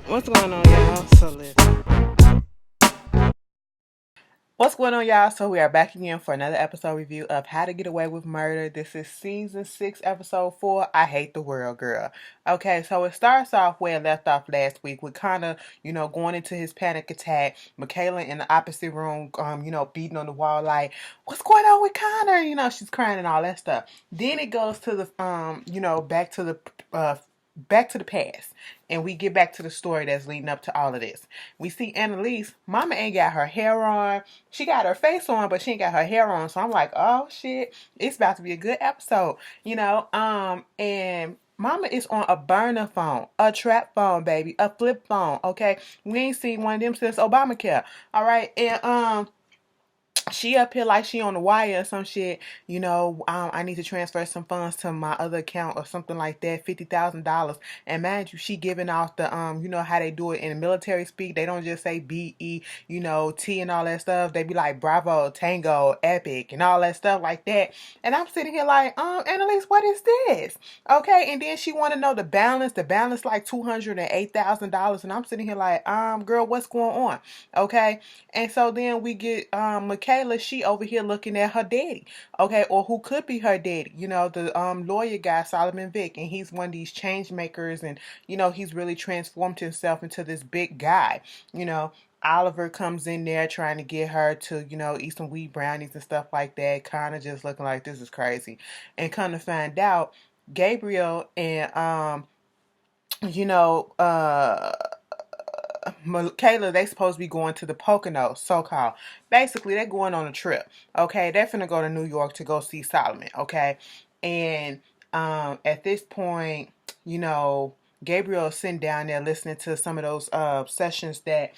What's going on, y'all? So listen. What's going on, y'all? So we are back again for another episode review of How to Get Away with Murder. This is season 6, episode 4. I hate the world, girl. Okay, so it starts off where it left off last week with Connor, going into his panic attack. Michaela in the opposite room, beating on the wall like, "What's going on with Connor?" She's crying and all that stuff. Then it goes to the, back to the past, and we get back to the story that's leading up to all of this. We see Annalise. Mama ain't got her hair on. She got her face on, but she ain't got her hair on. So I'm like, oh shit, it's about to be a good episode, and Mama is on a burner phone, a trap phone, baby, a flip phone. Okay, we ain't seen one of them since Obamacare. All right, and she up here like she on the wire or some shit. I need to transfer some funds to my other account or something like that, $50,000. And mind you, she giving off the how they do it in the military speak. They don't just say B-E, T and all that stuff. They be like Bravo, Tango, Epic, and all that stuff like that. And I'm sitting here like, Annalise, what is this? Okay, and then she want to know the balance. The balance like $208,000, and I'm sitting here like, girl, what's going on? Okay, and so then we get Michaela, she over here looking at her daddy, okay, or who could be her daddy, the lawyer guy, Solomon Vick, and he's one of these change makers, and he's really transformed himself into this big guy. Oliver comes in there trying to get her to, eat some wheat brownies and stuff like that, kind of just looking like this is crazy. And come to find out, Gabriel and you know, Michaela, they supposed to be going to the Poconos, so-called. Basically, they're going on a trip. Okay, they're finna go to New York to go see Solomon. Okay, and at this point, Gabriel is sitting down there listening to some of those sessions that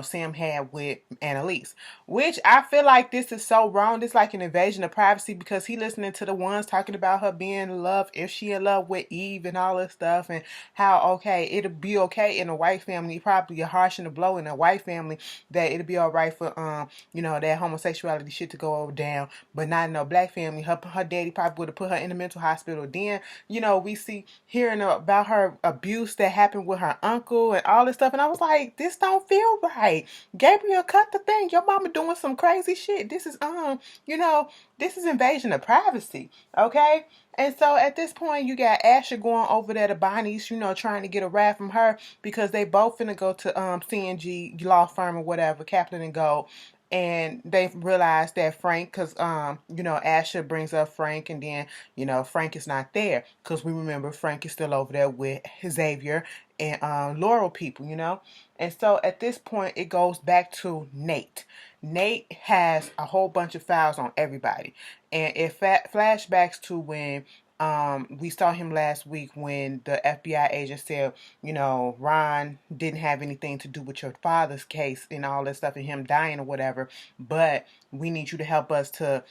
Sam had with Annalise, which I feel like this is so wrong. This is like an invasion of privacy because he listening to the ones talking about her being in love, if she in love with Eve and all this stuff, and how okay it'll be okay in a white family, probably a harsh and a blow in a white family, that it'll be all right for that homosexuality shit to go down, but not in a black family. Her daddy probably would have put her in a mental hospital. Then we see hearing about her abuse that happened with her uncle and all this stuff, and I was like, this don't feel right. Gabriel, cut the thing. Your mama doing some crazy shit. This is this is invasion of privacy. Okay. And so at this point, you got Asher going over there to Bonnie's, trying to get a ride from her because they both finna go to CNG law firm or whatever, Kaplan and Gold. And they realize that Frank, because Asher brings up Frank, and then Frank is not there because we remember Frank is still over there with Xavier and Laurel people, And so at this point, it goes back to Nate. Nate has a whole bunch of files on everybody, and it flashbacks to when we saw him last week when the FBI agent said, Ron didn't have anything to do with your father's case and all that stuff and him dying or whatever, but we need you to help us to,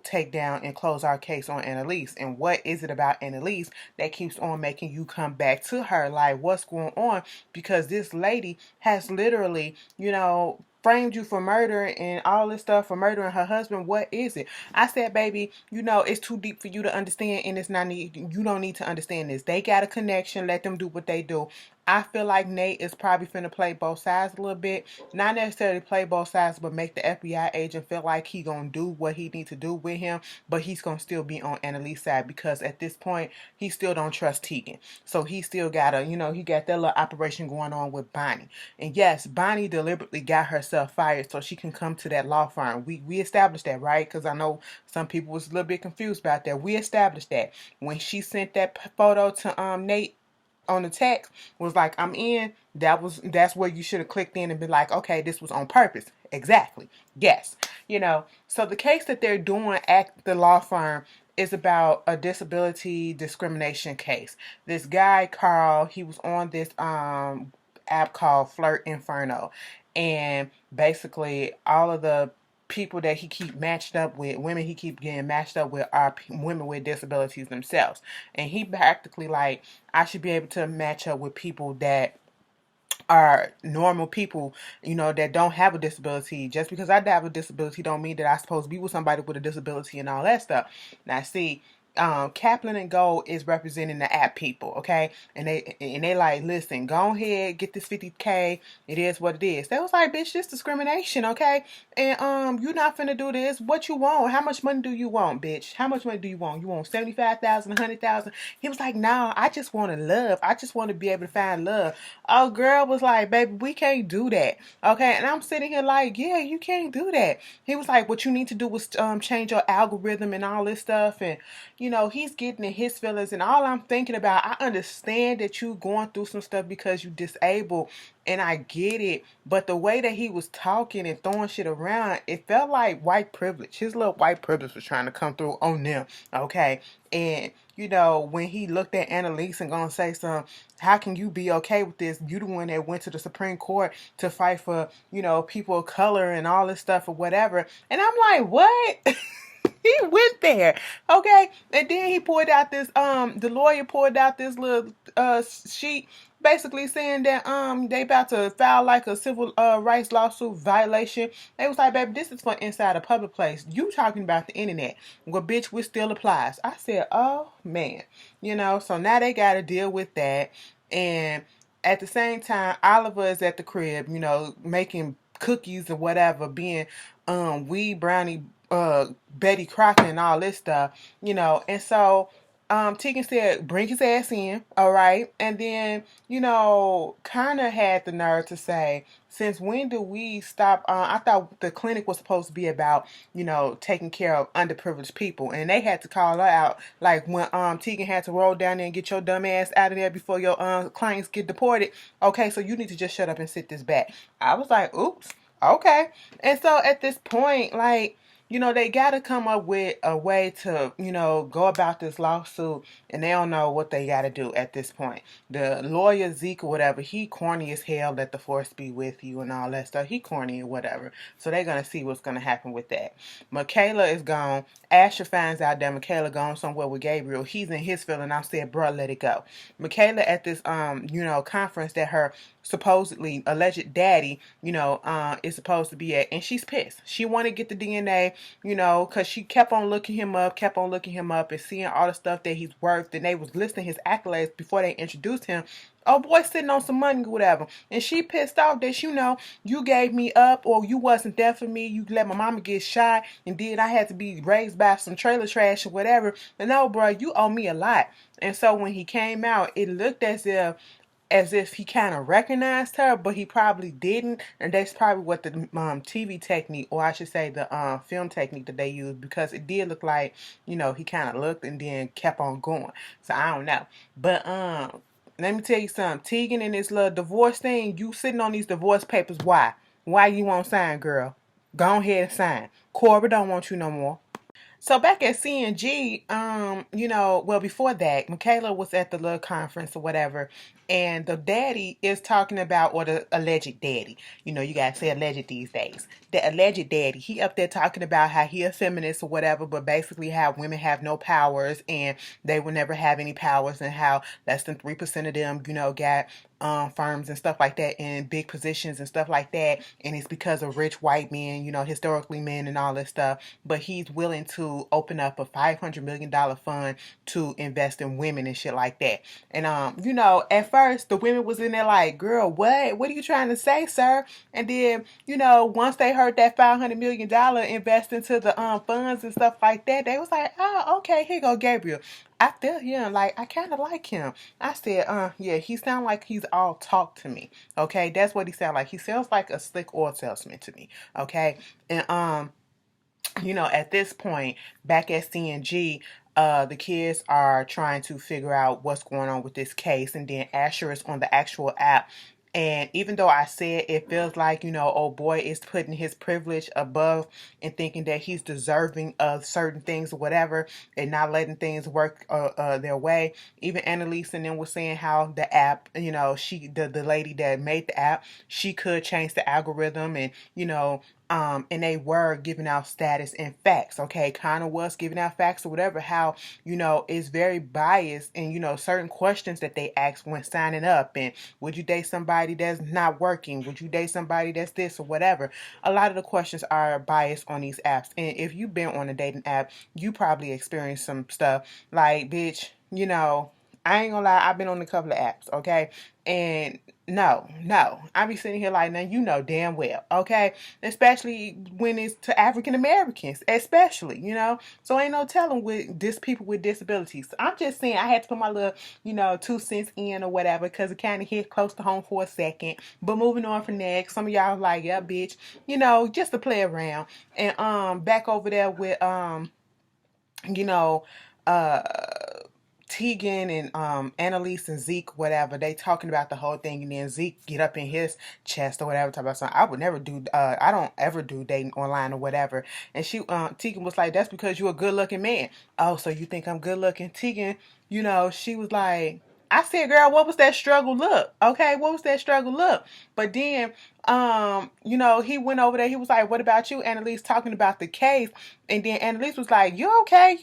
take down and close our case on Annalise. And what is it about Annalise that keeps on making you come back to her? Like, what's going on? Because this lady has literally, framed you for murder and all this stuff, for murdering her husband. What is it? I said, baby, it's too deep for you to understand, and it's not you don't need to understand this. They got a connection. Let them do what they do. I feel like Nate is probably finna play both sides a little bit. Not necessarily play both sides, but make the FBI agent feel like he gonna do what he need to do with him, but he's gonna still be on Annalise's side because at this point, he still don't trust Tegan. So he still gotta, he got that little operation going on with Bonnie. And yes, Bonnie deliberately got herself fired so she can come to that law firm. We established that, right? Because I know some people was a little bit confused about that. We established that. When she sent that photo to Nate on the text, was like, I'm in, that's where you should have clicked in and been like, okay, this was on purpose. Exactly. Yes. So the case that they're doing at the law firm is about a disability discrimination case. This guy, Carl, he was on this app called Flirt Inferno. And basically all of the people that he keep matched up with, women he keep getting matched up with, are women with disabilities themselves. And he practically like, I should be able to match up with people that are normal people, that don't have a disability. Just because I have a disability don't mean that I'm supposed to be with somebody with a disability and all that stuff. Now see, Kaplan and Gold is representing the app people, okay? And they like, listen, go ahead, get this 50K. It is what it is. They was like, bitch, this discrimination, okay? And you not finna do this. What you want? How much money do you want, bitch? How much money do you want? You want 75,000, 100,000? He was like, no, I just want to love. I just want to be able to find love. Oh, girl was like, baby, we can't do that, okay? And I'm sitting here like, yeah, you can't do that. He was like, what you need to do was change your algorithm and all this stuff. And he's getting in his feelings, and all I'm thinking about, I understand that you going through some stuff because you disabled, and I get it, but the way that he was talking and throwing shit around, it felt like white privilege. His little white privilege was trying to come through on them, okay? And when he looked at Annalise and gonna say something, how can you be okay with this? You the one that went to the Supreme Court to fight for, people of color and all this stuff or whatever. And I'm like, what? He went there, okay? And then he pulled out this, the lawyer pulled out this little sheet, basically saying that they about to file like a civil rights lawsuit violation. They was like, baby, this is for inside a public place. You talking about the internet. Well, bitch, which still applies. I said, oh man. So now they gotta deal with that. And at the same time, Oliver is at the crib, making cookies or whatever, being weed brownie Betty Crocker and all this stuff, and so Tegan said, bring his ass in, all right? And then, kind of had the nerve to say, since when do we stop? I thought the clinic was supposed to be about, taking care of underprivileged people. And they had to call her out, like when Tegan had to roll down there and get your dumb ass out of there before your clients get deported. Okay, so you need to just shut up and sit this back. I was like, oops, okay. And so at this point, like, they got to come up with a way to, go about this lawsuit, and they don't know what they got to do at this point. The lawyer, Zeke or whatever, he corny as hell, let the force be with you and all that stuff. He corny or whatever. So they're going to see what's going to happen with that. Michaela is gone. Asher finds out that Michaela gone somewhere with Gabriel. He's in his feeling. I said, bro, let it go. Michaela at this, conference that her supposedly alleged daddy, is supposed to be at, and she's pissed. She want to get the DNA, because she kept on looking him up, and seeing all the stuff that he's worth, and they was listing his accolades before they introduced him. Oh boy, sitting on some money or whatever. And she pissed off that, you gave me up, or you wasn't there for me. You let my mama get shot, and then I had to be raised by some trailer trash or whatever. And no, bro, you owe me a lot. And so when he came out, it looked as if he kind of recognized her, but he probably didn't. And that's probably what the TV technique, or I should say the film technique that they used, because it did look like, he kind of looked and then kept on going. So I don't know. But let me tell you something. Tegan and this little divorce thing, you sitting on these divorce papers, why? Why you won't sign, girl? Go ahead and sign. Cora don't want you no more. So back at CNG, well, before that, Michaela was at the little conference or whatever, and the daddy is talking about, or the alleged daddy, you gotta say alleged these days. The alleged daddy, he up there talking about how he a feminist or whatever, but basically how women have no powers and they will never have any powers, and how less than 3% of them, got firms and stuff like that in big positions and stuff like that, and it's because of rich white men, historically men and all this stuff. But he's willing to open up a $500 million fund to invest in women and shit like that. And at first the women was in there like, girl, what are you trying to say, sir? And then once they heard that $500 million invest into the funds and stuff like that, they was like, oh, okay, here go Gabriel. I feel him, like I kind of like him. I said, yeah, he sound like he's all talk to me. Okay, that's what he sound like. He sounds like a slick oil salesman to me. Okay, and at this point, back at CNG, the kids are trying to figure out what's going on with this case, and then Asher is on the actual app. And even though I said it feels like, old boy is putting his privilege above and thinking that he's deserving of certain things or whatever, and not letting things work their way. Even Annalise and them was saying how the app, the lady that made the app, she could change the algorithm, and And they were giving out status and facts, okay? Kind of was giving out facts or whatever, how, it's very biased and, certain questions that they ask when signing up. And would you date somebody that's not working? Would you date somebody that's this or whatever? A lot of the questions are biased on these apps. And if you've been on a dating app, you probably experienced some stuff like, bitch, I ain't gonna lie, I've been on a couple of apps, okay? And no, I be sitting here like, now damn well, okay? Especially when it's to African Americans, especially, So ain't no telling with people with disabilities. I'm just saying I had to put my little, 2 cents in or whatever because it kind of hit close to home for a second. But moving on from next, some of y'all like, yeah, bitch, just to play around. And back over there with you know, uh Tegan and Annalise and Zeke, whatever, they talking about the whole thing, and then Zeke get up in his chest or whatever, talk about something. I would never do I don't ever do dating online or whatever. And she Tegan was like, that's because you're a good looking man. Oh, so you think I'm good looking? Tegan, she was like, I said, girl, what was that struggle look? Okay, what was that struggle look? But then he went over there, he was like, what about you, Annalise, talking about the case. And then Annalise was like, you okay?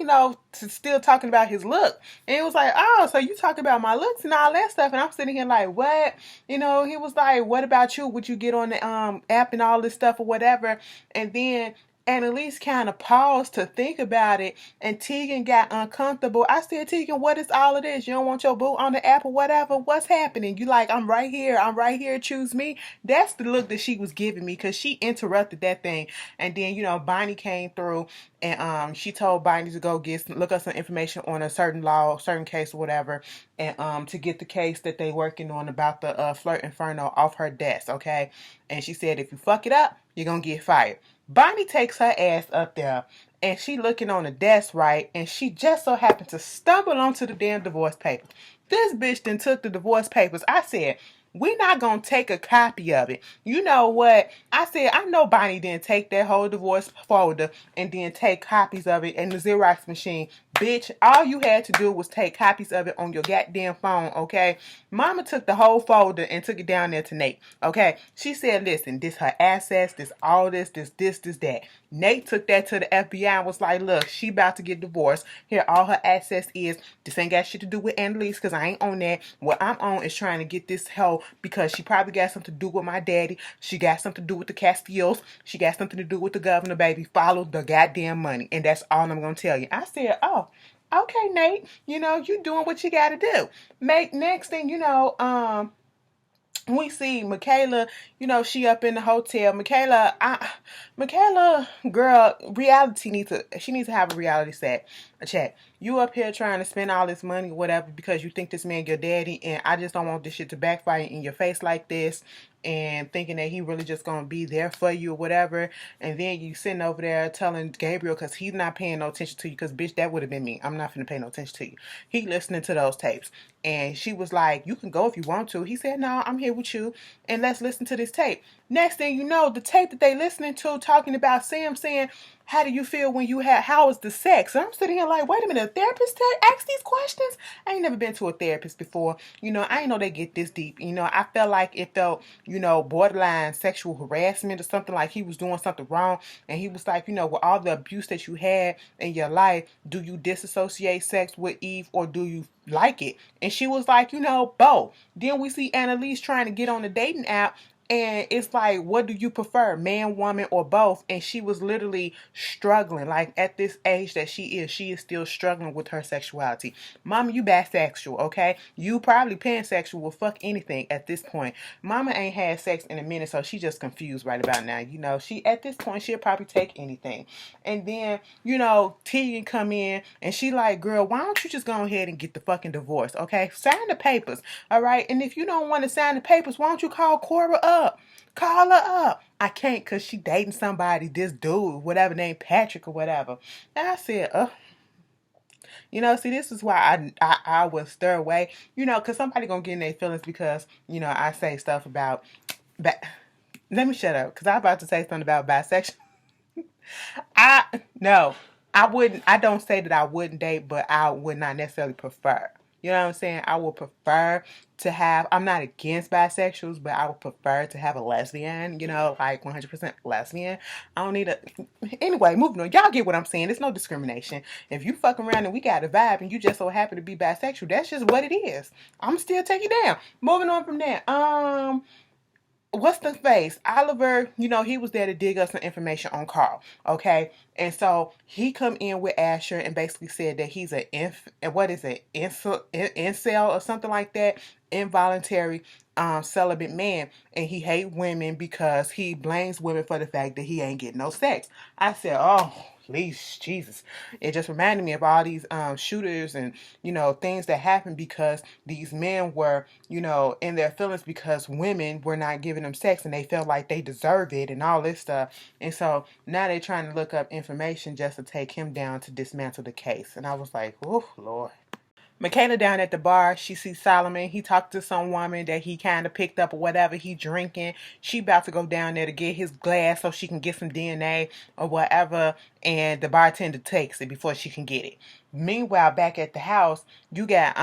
Still talking about his look. And it was like, oh, so you talk about my looks and all that stuff. And I'm sitting here like, what? He was like, what about you? Would you get on the app and all this stuff or whatever? And then Annalise kind of paused to think about it, and Tegan got uncomfortable. I said, Tegan, what is all of this? You don't want your boo on the app or whatever? What's happening? You like, I'm right here, choose me. That's the look that she was giving me, because she interrupted that thing. And then, Bonnie came through, and she told Bonnie to go look up some information on a certain law, certain case or whatever, and to get the case that they working on about the Flirt Inferno off her desk, okay? And she said, if you fuck it up, you're gonna get fired. Bonnie takes her ass up there, and she looking on the desk, right? And she just so happened to stumble onto the damn divorce papers. This bitch then took the divorce papers. I said, we're not going to take a copy of it. You know what? I said, I know Bonnie didn't take that whole divorce folder and then take copies of it in the Xerox machine. Bitch, all you had to do was take copies of it on your goddamn phone, okay? Mama took the whole folder and took it down there to Nate, okay? She said, listen, this her assets, this all this, that. Nate took that to the FBI and was like, look, she about to get divorced. Here, all her assets is. This ain't got shit to do with Annalise, because I ain't on that. What I'm on is trying to get this hoe, because she probably got something to do with my daddy. She got something to do with the Castillos. She got something to do with the governor, baby. Follow the goddamn money. And that's all I'm going to tell you. I said, oh, okay, Nate, you doing what you got to do. Next thing we see Michaela, she up in the hotel. Michaela, girl, she needs to have a reality check. You up here trying to spend all this money or whatever because you think this man your daddy, and I just don't want this shit to backfire in your face like this, and thinking that he really just gonna be there for you or whatever. And then you sitting over there telling Gabriel, because he's not paying no attention to you, because bitch, that would have been me. I'm not finna pay no attention to you. He listening to those tapes. And she was like, you can go if you want to. He said, no, I'm here with you, and let's listen to this tape. Next thing you know, the tape that they listening to talking about Sam saying, how do you feel when how is the sex? And I'm sitting here like, wait a minute, a therapist ask these questions? I ain't never been to a therapist before. I ain't know they get this deep. I felt like it felt, borderline sexual harassment or something, like he was doing something wrong. And he was like, with all the abuse that you had in your life, do you disassociate sex with Eve, or do you like it? And she was like, both. Then we see Annalise trying to get on the dating app, and it's like, what do you prefer, man, woman, or both? And she was literally struggling. Like, at this age that she is still struggling with her sexuality. Mama, you bisexual, okay? You probably pansexual, will fuck anything at this point. Mama ain't had sex in a minute, so she just confused right about now. She, at this point, she'll probably take anything. And then, Tegan come in, and she like, girl, why don't you just go ahead and get the fucking divorce, okay? Sign the papers, all right? And if you don't want to sign the papers, why don't you call Cora up? Call her up. I can't, because she dating somebody, this dude, whatever, named Patrick or whatever. And I said, see, this is why I would stir away, because somebody gonna get in their feelings because, I say stuff about, let me shut up, because I'm about to say something about bisexual. No, I wouldn't, I don't say that I wouldn't date, but I would not necessarily prefer. You know what I'm saying? I would prefer to have, I'm not against bisexuals, but I would prefer to have a lesbian, you know, like 100% lesbian. I don't need a, anyway, moving on. Y'all get what I'm saying. There's no discrimination. If you fuck around and we got a vibe and you just so happen to be bisexual, that's just what it is. I'm still take you down. Moving on from there. What's the face? Oliver, you know, he was there to dig up some information on Carl, okay? And so he come in with Asher and basically said that he's what is it, incel or something like that, involuntary celibate man, and he hate women because he blames women for the fact that he ain't getting no sex. I said, oh, please, Jesus. It just reminded me of all these shooters and, you know, things that happened because these men were, you know, in their feelings because women were not giving them sex and they felt like they deserved it and all this stuff. And so now they're trying to look up information just to take him down to dismantle the case. And I was like, oh, Lord. Michaela down at the bar, she sees Solomon. He talked to some woman that he kind of picked up or whatever. He drinking. She about to go down there to get his glass so she can get some DNA or whatever. And the bartender takes it before she can get it. Meanwhile, back at the house, you got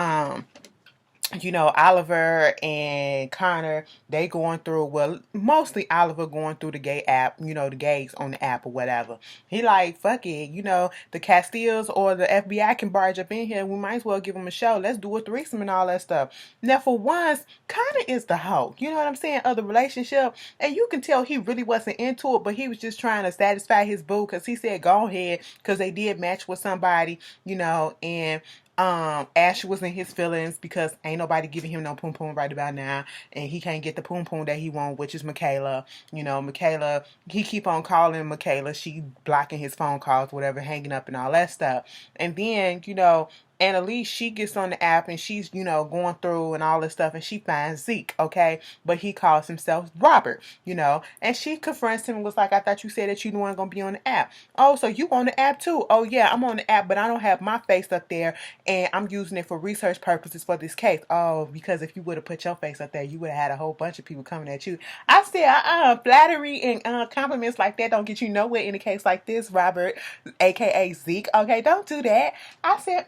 you know, Oliver and Connor, they going through, well, mostly Oliver going through the gay app, you know, the gays on the app or whatever. He like, fuck it, you know, the Castiles or the FBI can barge up in here. We might as well give them a show. Let's do a threesome and all that stuff. Now, for once, Connor is the hoe, you know what I'm saying, of the relationship. And you can tell he really wasn't into it, but he was just trying to satisfy his boo because he said, go ahead, because they did match with somebody, you know, and Asher was in his feelings because ain't nobody giving him no poom poom right about now, and he can't get the poom poom that he want, which is Michaela. You know, Michaela, he keep on calling Michaela, she blocking his phone calls, whatever, hanging up and all that stuff. And then, you know, Annalise, she gets on the app and she's, you know, going through and all this stuff and she finds Zeke, okay? But he calls himself Robert, you know? And she confronts him and was like, I thought you said that you weren't going to be on the app. Oh, so you on the app too? Oh, yeah, I'm on the app, but I don't have my face up there and I'm using it for research purposes for this case. Oh, because if you would have put your face up there, you would have had a whole bunch of people coming at you. I said, flattery and compliments like that don't get you nowhere in a case like this, Robert, aka Zeke. Okay, don't do that. I said,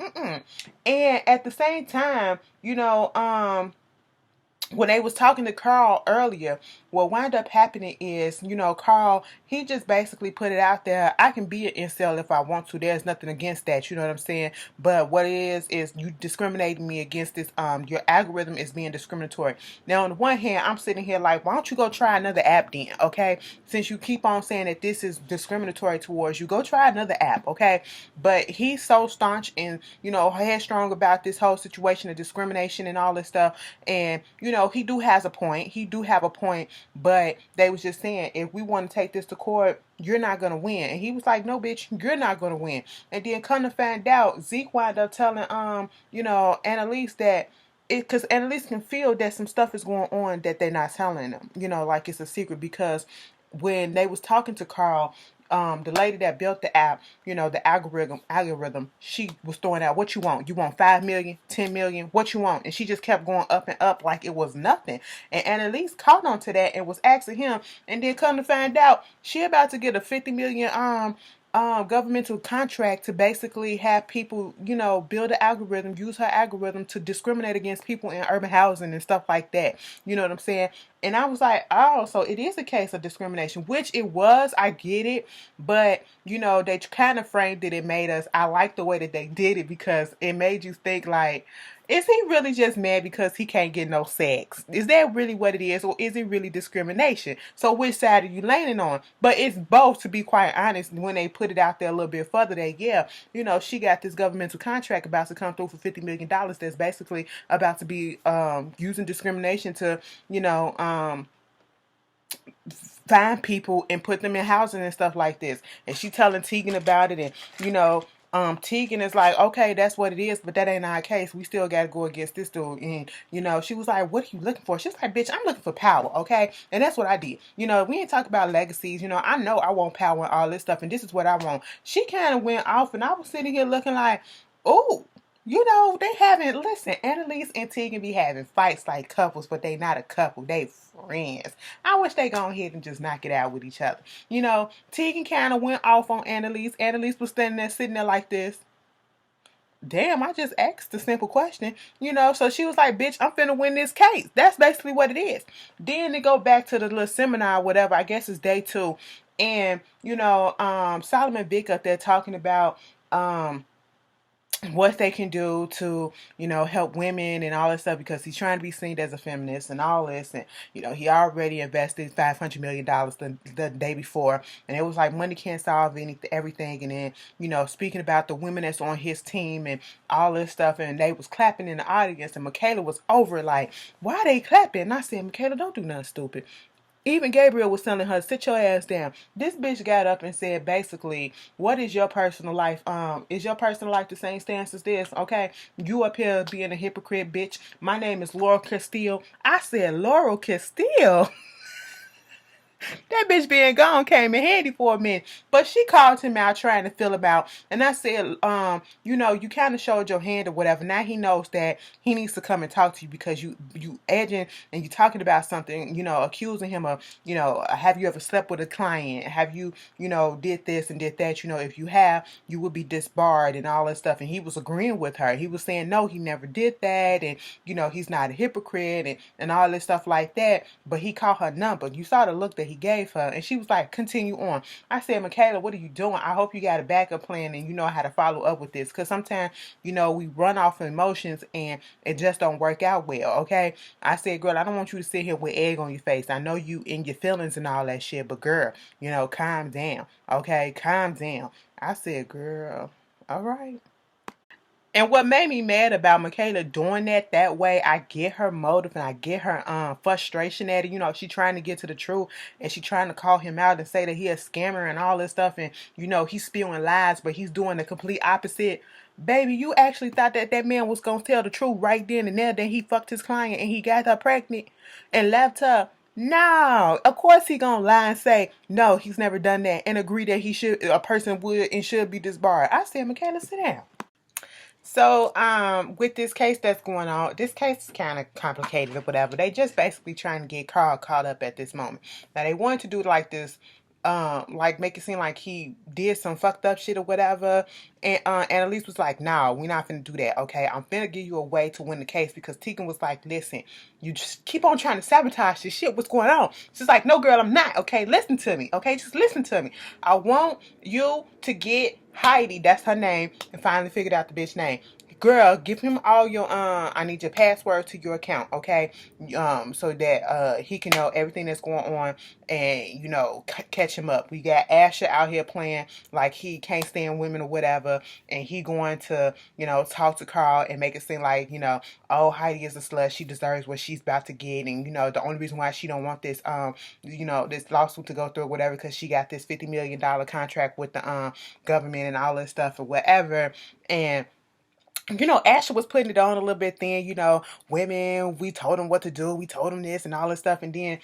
And at the same time, you know, when they was talking to Carl earlier, what wound up happening is, you know, Carl, he just basically put it out there. I can be an incel if I want to. There's nothing against that. You know what I'm saying? But what it is you discriminating me against this. Your algorithm is being discriminatory. Now, on the one hand, I'm sitting here like, why don't you go try another app then? Okay, since you keep on saying that this is discriminatory towards you, go try another app. Okay, but he's so staunch and, you know, headstrong about this whole situation of discrimination and all this stuff. And, you know, he do has a point. He do have a point, but they was just saying, if we want to take this to court, you're not going to win. And he was like, no, bitch, you're not going to win. And then come to find out, Zeke wound up telling, you know, Annalise that because Annalise can feel that some stuff is going on that they're not telling them, you know, like it's a secret. Because when they was talking to Carl, the lady that built the app, you know, the algorithm, she was throwing out, what you want? You want 5 million, 10 million, what you want? And she just kept going up and up like it was nothing. And Annalise caught on to that and was asking him, and then come to find out, she about to get a 50 million governmental contract to basically have people, you know, build an algorithm, use her algorithm to discriminate against people in urban housing and stuff like that. You know what I'm saying? And I was like, oh, so it is a case of discrimination, which it was. I get it. But, you know, they kind of framed it. It made us, I like the way that they did it because it made you think like, is he really just mad because he can't get no sex? Is that really what it is? Or is it really discrimination? So which side are you leaning on? But it's both, to be quite honest. When they put it out there a little bit further, that, yeah, you know, she got this governmental contract about to come through for $50 million that's basically about to be using discrimination to, you know, find people and put them in housing and stuff like this. And she telling Tegan about it, and, you know, Tegan is like, okay, that's what it is, but that ain't our case. We still got to go against this dude. And, you know, she was like, what are you looking for? She's like, bitch, I'm looking for power, okay? And that's what I did. You know, we ain't talk about legacies. You know I want power and all this stuff, and this is what I want. She kind of went off, and I was sitting here looking like, oh, you know, they having, listen, Annalise and Tegan be having fights like couples, but they not a couple. They friends. I wish they go ahead and just knock it out with each other. You know, Tegan kind of went off on Annalise. Annalise was standing there, sitting there like this. damn, I just asked a simple question, So she was like, bitch, I'm finna win this case. That's basically what it is. Then they go back to the little seminar, whatever. I guess it's day 2. And, Solomon Vick up there talking about what they can do to, help women and all this stuff because he's trying to be seen as a feminist and all this. And, he already invested $500 million the day before. And it was like money can't solve everything. And then, speaking about the women that's on his team and all this stuff. And they was clapping in the audience. And Michaela was over it like, why are they clapping? And I said, Michaela, don't do nothing stupid. Even Gabriel was telling her, sit your ass down. This bitch got up and said, basically, what is your personal life? Is your personal life the same stance as this? Okay. You up here being a hypocrite, bitch. My name is Laurel Castile. I said, Laurel Castile. That bitch being gone came in handy for a minute. But she called him out trying to feel him out. And I said, you kind of showed your hand or whatever. Now he knows that he needs to come and talk to you because you edging and you talking about something, accusing him of, have you ever slept with a client? Have you, did this and did that? If you have, you would be disbarred and all that stuff. And he was agreeing with her. He was saying, no, he never did that. And, he's not a hypocrite and all this stuff like that. But he called her number. You saw the look that he gave her, and she was like, continue on. I said, Michaela, what are you doing? I hope you got a backup plan and you know how to follow up with this, because sometimes, we run off emotions and it just don't work out well, okay? I said, girl, I don't want you to sit here with egg on your face. I know you in your feelings and all that shit, but girl, calm down, okay? Calm down. I said, girl, all right. And what made me mad about Michaela doing that way, I get her motive and I get her frustration at it. She trying to get to the truth and she trying to call him out and say that he a scammer and all this stuff, and he's spewing lies, but he's doing the complete opposite. Baby, you actually thought that man was gonna tell the truth right then and there. Then he fucked his client and he got her pregnant and left her. No, of course he gonna lie and say no, he's never done that, and agree that a person would and should be disbarred. I said, Michaela, sit down. So, with this case that's going on, this case is kind of complicated or whatever. They just basically trying to get Carl caught up at this moment. Now, they wanted to do like this, like make it seem like he did some fucked up shit or whatever. And Annalise was like, no, we're not finna do that, okay? I'm finna give you a way to win the case, because Tegan was like, listen, you just keep on trying to sabotage this shit. What's going on? She's like, no, girl, I'm not, okay? Listen to me, okay? Just listen to me. I want you to get Heidi, that's her name, and finally figured out the bitch name. Girl, give him all your I need your password to your account, okay? So that he can know everything that's going on and catch him up. We got Asher out here playing like he can't stand women or whatever, and he going to talk to Carl and make it seem like oh, Heidi is a slut, she deserves what she's about to get, and the only reason why she don't want this this lawsuit to go through or whatever, because she got this $50 million contract with the government and all this stuff or whatever. And Asher was putting it on a little bit then, women, we told them what to do, we told them this and all this stuff. And then,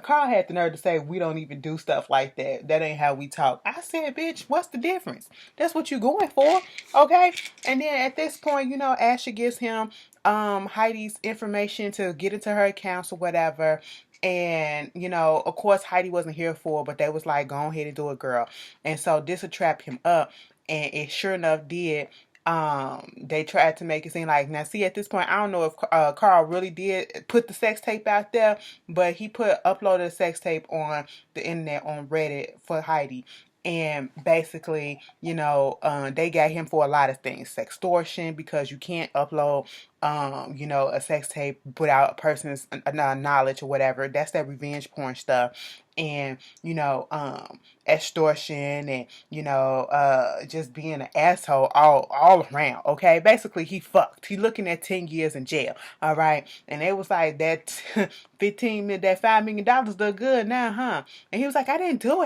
Carl had the nerve to say, we don't even do stuff like that. That ain't how we talk. I said, bitch, what's the difference? That's what you going for, okay? And then at this point, Asher gives him Heidi's information to get into her accounts or whatever. And, of course, Heidi wasn't here for it, but they was like, go ahead and do it, girl. And so this would trap him up. And it sure enough did. They tried to make it seem like, now see, at this point, I don't know if Carl really did put the sex tape out there, but he uploaded a sex tape on the internet on Reddit for Heidi. And basically, they got him for a lot of things. Sextortion, because you can't upload, a sex tape without a person's knowledge or whatever. That's that revenge porn stuff. And, extortion and, just being an asshole all around, okay? Basically, he fucked. He looking at 10 years in jail, all right? And it was like, that $5 million look good now, huh? And he was like, I didn't do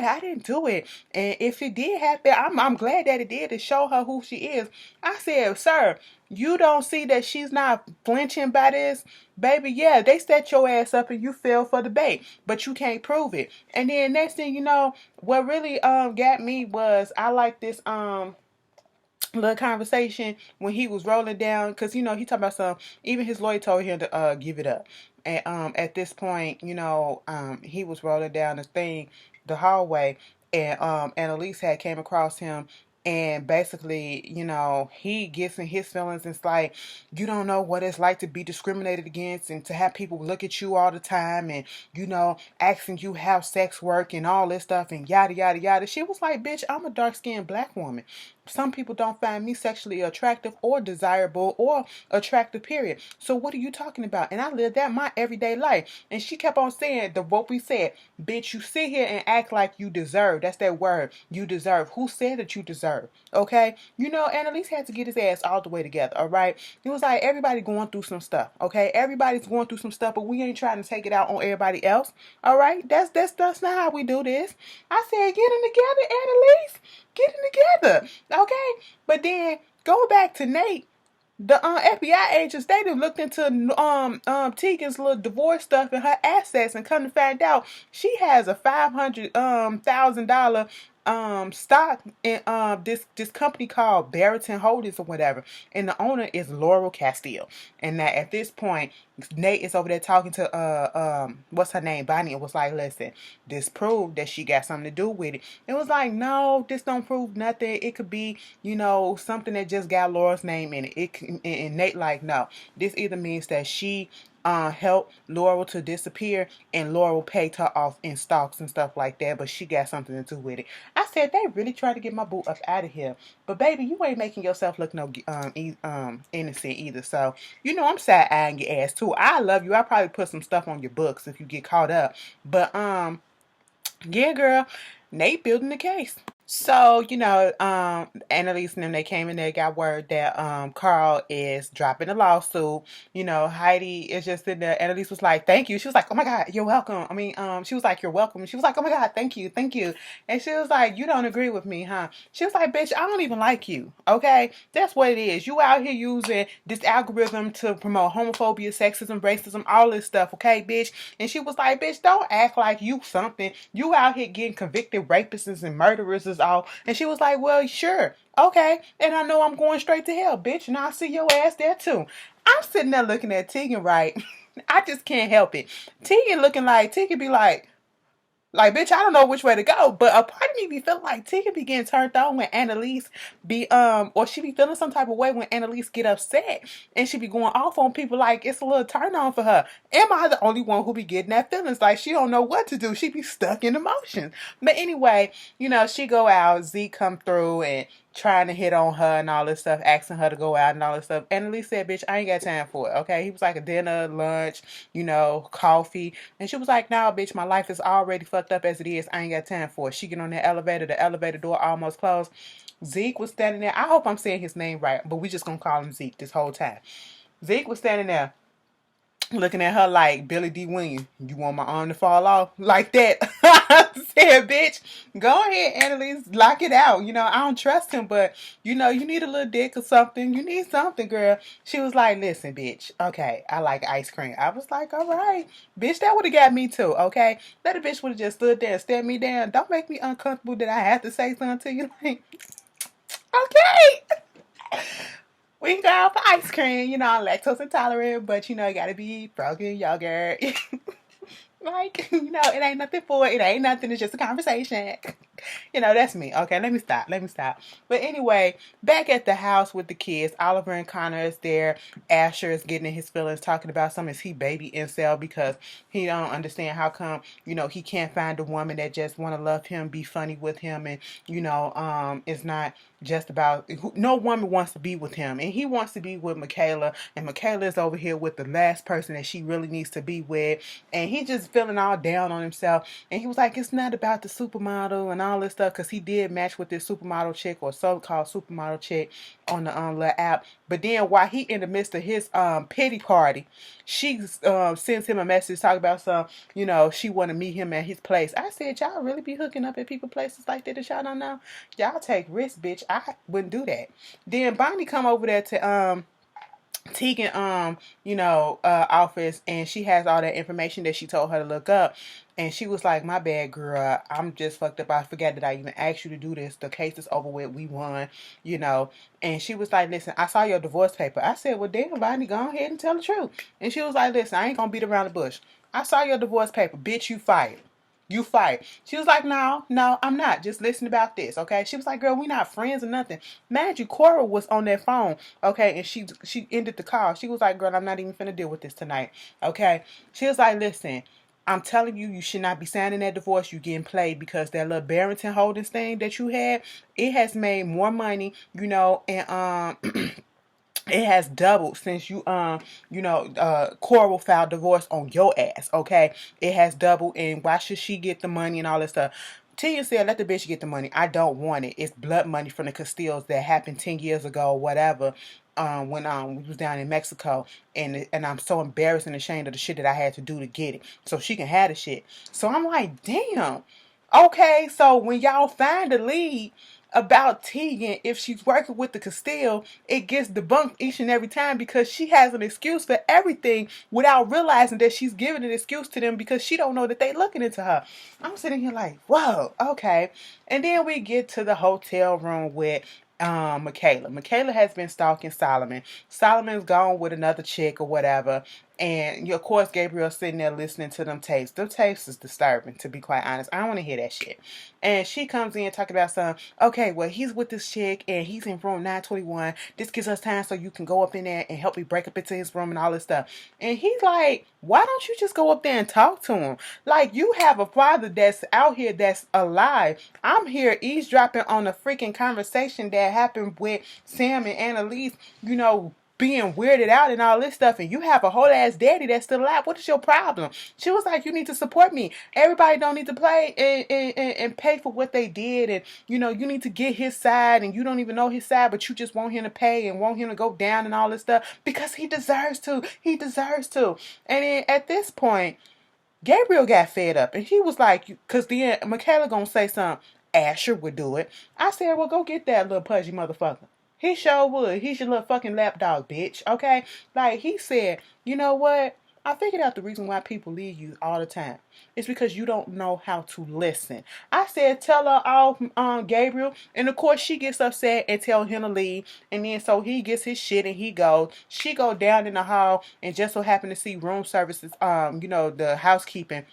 it. And if it did happen, I'm glad that it did, to show her who she is. I said, sir, you don't see that she's not flinching by this? Baby, yeah, they set your ass up and you fell for the bait, but you can't prove it. And then next thing you know, what really got me was, I like this little conversation when he was rolling down, because he talking about some, even his lawyer told him to give it up. And at this point, he was rolling down the hallway, and Annalise had came across him, And basically, you know, he gets in his feelings. It's like, you don't know what it's like to be discriminated against and to have people look at you all the time and, you know, asking you how sex work and all this stuff and yada, yada, yada. She was like, bitch, I'm a dark-skinned black woman. Some people don't find me sexually attractive or desirable or attractive, period. So what are you talking about? And I lived that my everyday life. And she kept on saying what we said. Bitch, you sit here and act like you deserve. That's that word. You deserve. Who said that you deserve? Okay? You know, Annalise had to get his ass all the way together, all right? It was like everybody going through some stuff, okay? Everybody's going through some stuff, but we ain't trying to take it out on everybody else, all right? That's not how we do this. I said, get them together, Annalise. Get them together, okay? But then, go back to Nate. The FBI agents, they done looked into Tegan's little divorce stuff and her assets, and come to find out she has a $500,000 stock in this company called Barrington Holdings or whatever, and the owner is Laurel Castile. And that at this point, Nate is over there talking to what's her name, Bonnie, and was like, listen, this proved that she got something to do with it. It was like, no, this don't prove nothing. It could be, you know, something that just got Laura's name in it. And Nate like, no, this either means that she helped Laurel to disappear and Laurel paid her off in stocks and stuff like that, but she got something to do with it. I said, they really try to get my boo up out of here. But baby, you ain't making yourself look no innocent either. So, you know, I'm side-eyeing your ass too. I love you. I probably put some stuff on your books if you get caught up. But yeah, girl, Nate building the case. So, you know, Annalise and them, they came in there, got word that Carl is dropping the lawsuit. You know, Heidi is just sitting there. Annalise was like, thank you. She was like, oh my God, you're welcome. I mean, she was like, you're welcome. And she was like, oh my God, thank you, thank you. And she was like, you don't agree with me, huh? She was like, bitch, I don't even like you, okay? That's what it is. You out here using this algorithm to promote homophobia, sexism, racism, all this stuff, okay, bitch? And she was like, bitch, don't act like you something. You out here getting convicted rapists and murderers all. And she was like, well, sure, okay. And I know I'm going straight to hell, bitch, and I'll see your ass there too. I'm sitting there looking at Tegan, right? I just can't help it. Tegan looking like, Tegan be like, bitch, I don't know which way to go. But a part of me be feeling like Tegan be getting turned on when Annalise be, or she be feeling some type of way when Annalise get upset. And she be going off on people like it's a little turn on for her. Am I the only one who be getting that feelings? Like she don't know what to do. She be stuck in emotions. But anyway, you know, she go out, Z come through and trying to hit on her and all this stuff, asking her to go out and all this stuff. Annalise said, bitch, I ain't got time for it, okay? He was like a dinner, lunch, you know, coffee. And she was like, nah, bitch, my life is already fucked up as it is. I ain't got time for it. She get on that elevator. The elevator door almost closed. Zeke was standing there. I hope I'm saying his name right, but we just gonna call him Zeke this whole time. Zeke was standing there looking at her like, Billy D. Williams, you want my arm to fall off? Like that. I said, bitch, go ahead, Annalise, lock it out. You know, I don't trust him, but, you know, you need a little dick or something. You need something, girl. She was like, listen, bitch, okay, I like ice cream. I was like, all right. Bitch, that would have got me too, okay? That a bitch would have just stood there and stared me down. Don't make me uncomfortable that I have to say something to you. Like, okay. We can go out for ice cream, you know, I'm lactose intolerant, but you know, it gotta be frozen yogurt. Like, you know, it ain't nothing for it. It ain't nothing. It's just a conversation. You know, that's me. Okay, let me stop. Let me stop. But anyway, back at the house with the kids, Oliver and Connor is there. Asher is getting in his feelings, talking about some is he baby incel because he don't understand how come, you know, he can't find a woman that just want to love him, be funny with him, and, you know, it's not just about, no woman wants to be with him, and he wants to be with Michaela, and Michaela is over here with the last person that she really needs to be with, and he just feeling all down on himself. And he was like, it's not about the supermodel and all this stuff, because he did match with this supermodel chick or so-called supermodel chick on the little app. But then while he in the midst of his pity party, she sends him a message talking about some, you know, she want to meet him at his place. I said, y'all really be hooking up at people places like that y'all don't know? Y'all take risks, bitch. I wouldn't do that. Then Bonnie come over there to Tegan you know office, and she has all that information that she told her to look up, and she was like, my bad, girl, I'm just fucked up, I forgot that I even asked you to do this, the case is over with, we won, you know. And she was like, listen, I saw your divorce paper. I said, well, damn, Bonnie, go ahead and tell the truth. And she was like, listen, I ain't gonna beat around the bush. I saw your divorce paper, bitch, you fired. You fight. She was like, no, no, I'm not. Just listen about this, okay? She was like, girl, we not friends or nothing. Mind you, Cora was on that phone, okay, and she ended the call. She was like, girl, I'm not even finna deal with this tonight, okay? She was like, listen, I'm telling you, you should not be signing that divorce. You getting played because that little Barrington Holdings thing that you had, it has made more money, and it has doubled since Coral filed divorce on your ass, okay? It has doubled, and why should she get the money and all this stuff? Tia said, let the bitch get the money. I don't want it. It's blood money from the Castillos that happened 10 years ago or whatever, when we was down in Mexico, and I'm so embarrassed and ashamed of the shit that I had to do to get it. So she can have the shit. So I'm like, damn. Okay, so when y'all find the lead about Tegan, if she's working with the Castile, it gets debunked each and every time because she has an excuse for everything without realizing that she's giving an excuse to them because she don't know that they looking into her. I'm sitting here like, whoa, okay. And then we get to the hotel room with Michaela. Michaela has been stalking Solomon. Solomon's gone with another chick or whatever. And of course, Gabriel's sitting there listening to them tapes. Them tapes is disturbing, to be quite honest. I don't want to hear that shit. And she comes in talking about something. Okay, well, he's with this chick and he's in room 921. This gives us time so you can go up in there and help me break up into his room and all this stuff. And he's like, why don't you just go up there and talk to him? Like, you have a father that's out here that's alive. I'm here eavesdropping on a freaking conversation that happened with Sam and Annalise, being weirded out and all this stuff, and you have a whole ass daddy that's still alive. What is your problem? She was like, you need to support me. Everybody don't need to play and pay for what they did, and you need to get his side, and you don't even know his side, but you just want him to pay and want him to go down and all this stuff because he deserves to. He deserves to. And then at this point, Gabriel got fed up, and he was like, because then Michaela gonna say something. Asher would do it. I said, well, go get that little pudgy motherfucker. He sure would. He's your little fucking lapdog, bitch. Okay? Like, he said, you know what? I figured out the reason why people leave you all the time. It's because you don't know how to listen. I said, tell her off, Gabriel. And of course, she gets upset and tell him to leave. And then so he gets his shit and he goes. She go down in the hall and just so happen to see room services, the housekeeping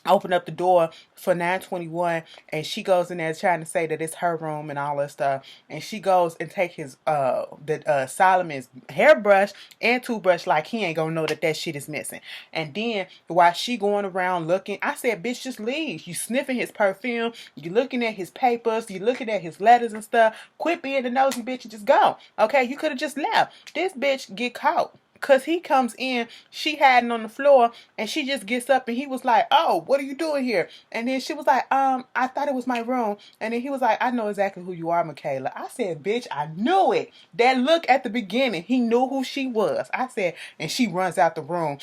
open up the door for 921, and she goes in there trying to say that it's her room and all that stuff, and she goes and take his Solomon's hairbrush and toothbrush like he ain't gonna know that shit is missing. And then while she going around looking, I said, bitch, just leave. You sniffing his perfume, you looking at his papers, you looking at his letters and stuff. Quit being the nosy bitch and just go. Okay, you could have just left. This bitch get caught. Cause he comes in, she hiding on the floor, and she just gets up, and he was like, "Oh, what are you doing here?" And then she was like, I thought it was my room." And then he was like, "I know exactly who you are, Michaela." I said, "Bitch, I knew it." That look at the beginning, he knew who she was. I said, and she runs out the room.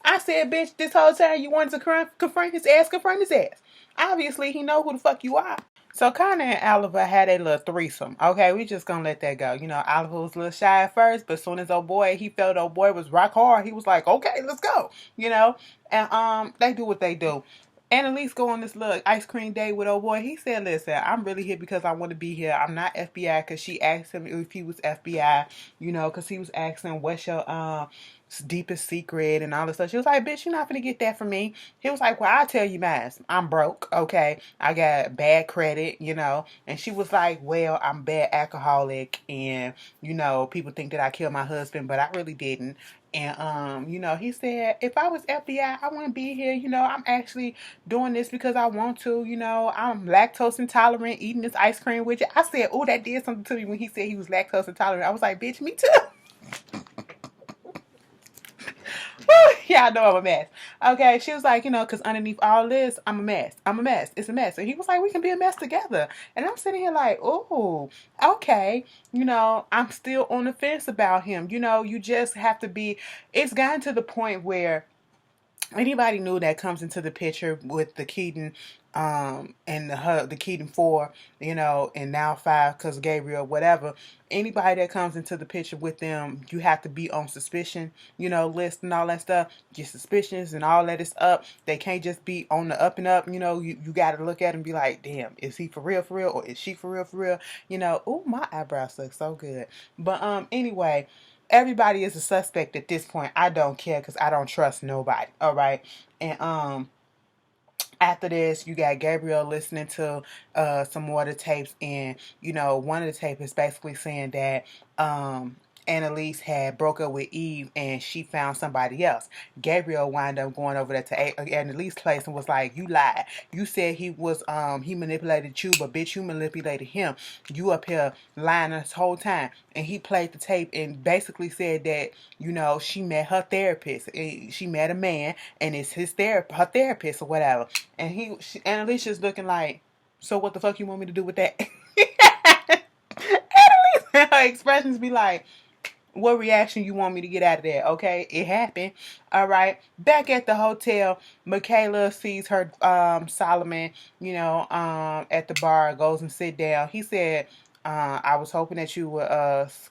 I said, "Bitch, this whole time you wanted to confront his ass, confront his ass. Obviously, he know who the fuck you are." So Connor and Oliver had a little threesome. Okay, we just gonna let that go. Oliver was a little shy at first, but as soon as he felt old boy was rock hard, he was like, okay, let's go. And they do what they do. Annalise go on this little ice cream date with old boy. He said, listen, I'm really here because I want to be here. I'm not FBI, because she asked him if he was FBI, because he was asking, what's your deepest secret and all this stuff. She was like, bitch, you're not gonna get that from me. He was like, well, I'll tell you mine. I'm broke, okay? I got bad credit, And she was like, well, I'm a bad alcoholic, and, people think that I killed my husband, but I really didn't. And, he said, if I was FBI, I wouldn't be here. I'm actually doing this because I want to. I'm lactose intolerant, eating this ice cream with you. I said, oh, that did something to me when he said he was lactose intolerant. I was like, bitch, me too. Yeah, I know I'm a mess. Okay, she was like, because underneath all this, I'm a mess. I'm a mess. It's a mess. And he was like, we can be a mess together. And I'm sitting here like, oh, okay. I'm still on the fence about him. You just have to be, it's gotten to the point where anybody new that comes into the picture with the Keaton and the Keaton 4, and now 5 because Gabriel, whatever, anybody that comes into the picture with them, you have to be on suspicion, list and all that stuff. Your suspicions and all that is up. They can't just be on the up and up. You got to look at him and be like, damn, is he for real, or is she for real, for real? Oh, my eyebrows look so good. But anyway, everybody is a suspect at this point. I don't care because I don't trust nobody. All right. And After this, you got Gabriel listening to some more of the tapes, and one of the tapes is basically saying that Annalise had broke up with Eve and she found somebody else. Gabriel wound up going over there to Annalise's place and was like, "You lied. You said he manipulated you, but bitch, you manipulated him. You up here lying this whole time." And he played the tape and basically said that she met her therapist. She met a man, and it's her therapist or whatever. And Annalisa's looking like, "So what the fuck you want me to do with that?" Annalise, her expressions be like, "What reaction you want me to get out of there?" Okay, it happened. All right. Back at the hotel, Michaela sees her Solomon, at the bar, goes and sit down. He said, "I was hoping that you would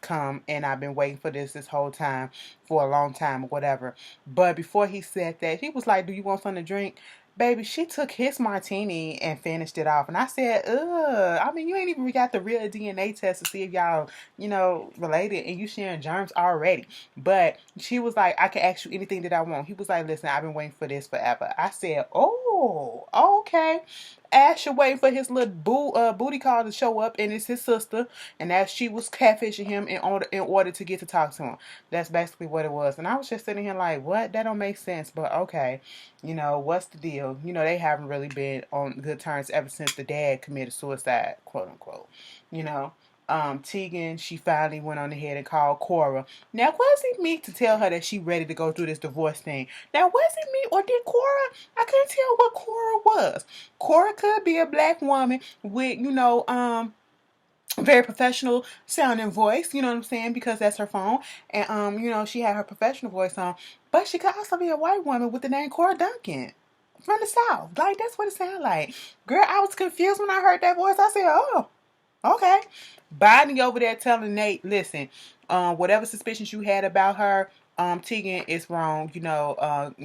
come, and I've been waiting for this whole time, for a long time or whatever." But before he said that, he was like, "Do you want something to drink?" Baby, she took his martini and finished it off. And I said, "Ugh, I mean, you ain't even got the real DNA test to see if y'all, related, and you sharing germs already." But she was like, "I can ask you anything that I want." He was like, "Listen, I've been waiting for this forever." I said, "Oh, okay." Asher waiting for his little booty call to show up, and it's his sister, and that she was catfishing him in order to get to talk to him. That's basically what it was. And I was just sitting here like, what? That don't make sense, but okay. What's the deal? They haven't really been on good terms ever since the dad committed suicide, quote unquote. You know, Tegan, she finally went on ahead and called Cora. Now, was it me to tell her that she ready to go through this divorce thing? Now, was it me or did Cora? I couldn't tell what Cora was. Cora could be a black woman with, very professional sounding voice, you know what I'm saying, because that's her phone. And she had her professional voice on. But she could also be a white woman with the name Cora Duncan from the South. Like, that's what it sounded like. Girl, I was confused when I heard that voice. I said, "Oh, okay." Bonnie over there telling Nate, "Listen, whatever suspicions you had about her, Tegan is wrong.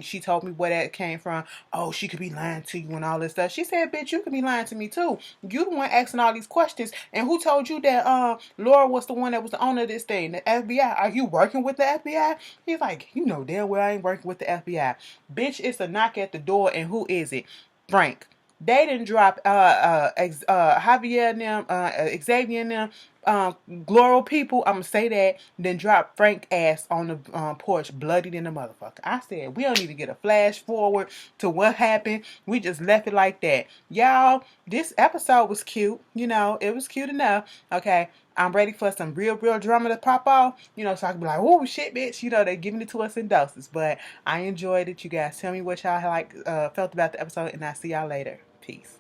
She told me where that came from. Oh, she could be lying to you and all this stuff." She said, "Bitch, you could be lying to me too. You the one asking all these questions. And who told you that Laura was the one that was the owner of this thing? The FBI. Are you working with the FBI?" He's like, "You know damn well I ain't working with the FBI. Bitch, it's a knock at the door, and who is it? Frank." They didn't drop Javier and them, Xavier and them, Gloral people. I'm gonna say that. Then drop Frank ass on the porch, bloodied in the motherfucker. I said we don't even get a flash forward to what happened. We just left it like that, y'all. This episode was cute. It was cute enough. Okay. I'm ready for some real drama to pop off, so I can be like, "Oh shit, bitch," they're giving it to us in doses. But I enjoyed it. You guys tell me what y'all felt about the episode, and I'll see y'all later. Peace.